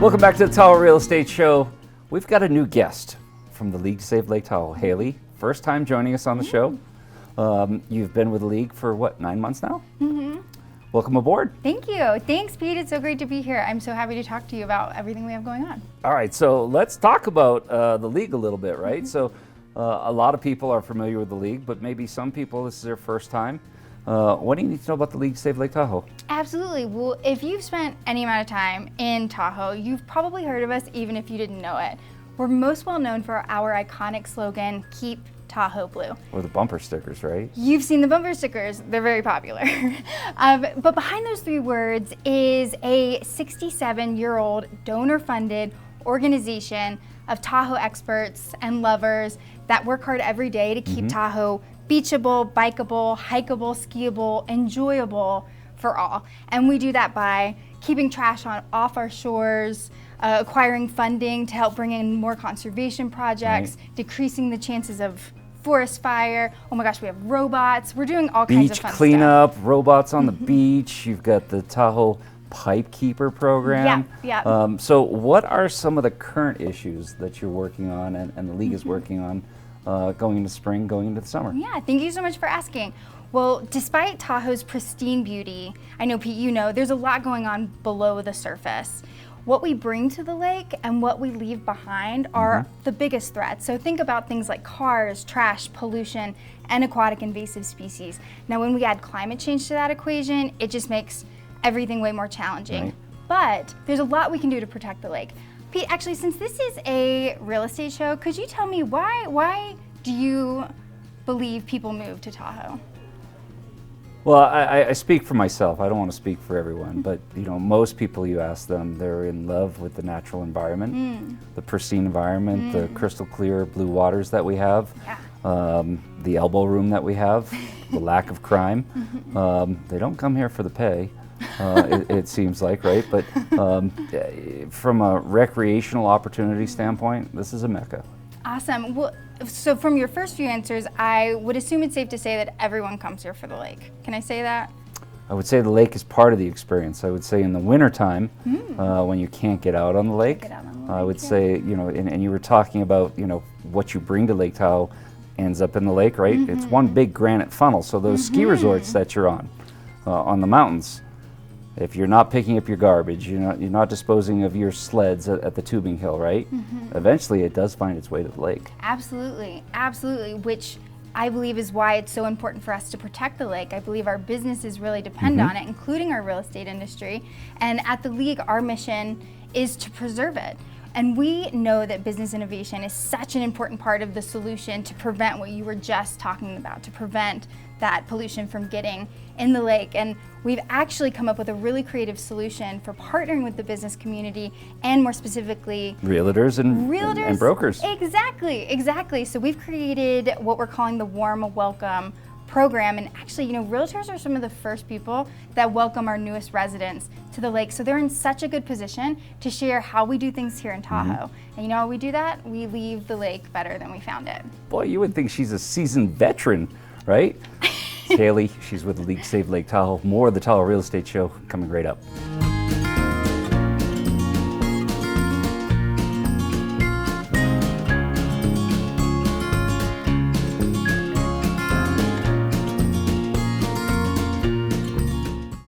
Welcome back to the Tahoe Real Estate Show. We've got a new guest from the League to Save Lake Tahoe, Hailey. First time joining us on the show. You've been with the League for what, 9 months now? Mm-hmm. Welcome aboard. Thank you. Thanks, Pete. It's so great to be here. I'm so happy to talk to you about everything we have going on. All right, so let's talk about the League a little bit, right? So a lot of people are familiar with the League, but maybe some people, this is their first time. What do you need to know about the League to Save Lake Tahoe? Absolutely. Well, if you've spent any amount of time in Tahoe, you've probably heard of us even if you didn't know it. We're most well known for our iconic slogan, Keep Tahoe Blue. Or the bumper stickers, right? You've seen the bumper stickers. They're very popular. But behind those three words is a 67-year-old donor-funded organization of Tahoe experts and lovers that work hard every day to keep Tahoe beachable, bikeable, hikeable, skiable, enjoyable for all. And we do that by keeping trash off our shores, acquiring funding to help bring in more conservation projects, decreasing the chances of forest fire. Oh my gosh, we have robots. We're doing all kinds of fun stuff. Beach cleanup, robots on the beach. You've got the Tahoe Pipe Keeper program. Yeah. So what are some of the current issues that you're working on and the League is working on going into spring, going into the summer? Yeah, thank you so much for asking. Well, despite Tahoe's pristine beauty, I know, Pete, you know, there's a lot going on below the surface. What we bring to the lake and what we leave behind are the biggest threats. So think about things like cars, trash, pollution, and aquatic invasive species. Now, when we add climate change to that equation, it just makes everything way more challenging. Right. But there's a lot we can do to protect the lake. Pete, actually, since this is a real estate show, could you tell me why do you believe people move to Tahoe? Well, I speak for myself. I don't want to speak for everyone, but you know, most people you ask them, they're in love with the natural environment, the pristine environment, the crystal clear blue waters that we have, the elbow room that we have, the lack of crime. They don't come here for the pay. It seems like, right? But from a recreational opportunity standpoint, this is a mecca. Awesome. Well, so from your first few answers, I would assume it's safe to say that everyone comes here for the lake. Can I say that? I would say the lake is part of the experience. I would say in the wintertime, when you can't get out on the lake, I would say, you know, and you were talking about, you know, what you bring to Lake Tahoe ends up in the lake, right? It's one big granite funnel. So those ski resorts that you're on the mountains, if you're not picking up your garbage, you're not disposing of your sleds at the tubing hill, right? Eventually it does find its way to the lake. Absolutely, absolutely, which I believe is why it's so important for us to protect the lake. I believe our businesses really depend on it, including our real estate industry. And at the League, our mission is to preserve it. And we know that business innovation is such an important part of the solution to prevent what you were just talking about, to prevent that pollution from getting in the lake. And we've actually come up with a really creative solution for partnering with the business community and more specifically realtors and brokers. Exactly. So we've created what we're calling the Warm Welcome program, and actually, you know, realtors are some of the first people that welcome our newest residents to the lake. So they're in such a good position to share how we do things here in Tahoe. And you know how we do that? We leave the lake better than we found it. Boy, you would think she's a seasoned veteran, right? It's Hailey, she's with the League to Save Lake Tahoe. More of the Tahoe Real Estate Show coming right up.